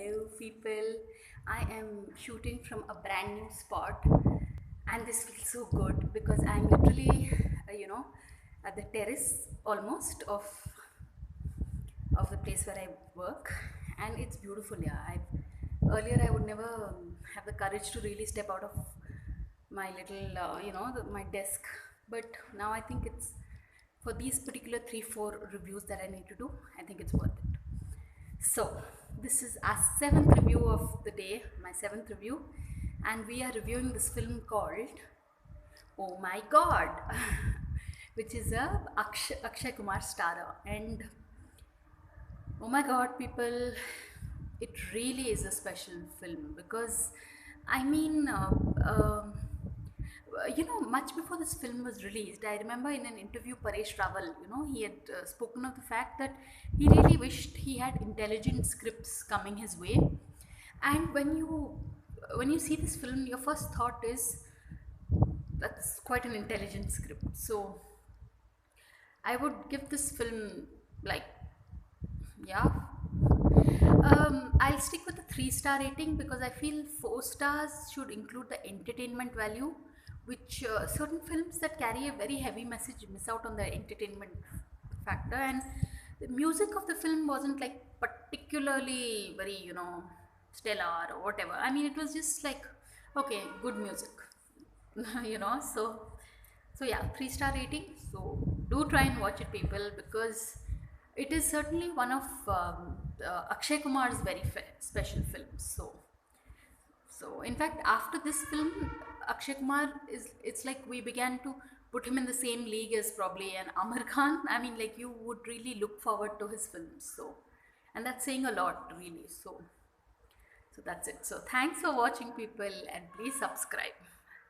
Hello, people. I am shooting from a brand new spot, and this feels so good because I'm literally, at the terrace almost of the place where I work, and it's beautiful. Yeah, earlier I would never have the courage to really step out of my little, my desk, but now I think it's for these particular 3-4 reviews that I need to do. I think it's worth it. So, this is our seventh review of the day, my seventh review, and we are reviewing this film called Oh My God, which is a Akshay Kumar starrer. And oh my God, people, it really is a special film because I mean, much before this film was released, I remember in an interview, Paresh Rawal, he had spoken of the fact that he really wished he had intelligent scripts coming his way. And when you see this film, your first thought is that's quite an intelligent script. So I would give this film like, yeah. I'll stick with the 3-star rating because I feel 4 stars should include the entertainment value, which certain films that carry a very heavy message miss out on the entertainment factor. And the music of the film wasn't like particularly very, stellar or whatever. I mean, it was just like, okay, good music, so yeah, 3-star rating. So do try and watch it, people, because it is certainly one of Akshay Kumar's very special films. So in fact, after this film, Akshay Kumar it's like we began to put him in the same league as probably an Amar Khan. I mean, like you would really look forward to his films. So, and that's saying a lot, really. So that's it. So thanks for watching, people, and please subscribe.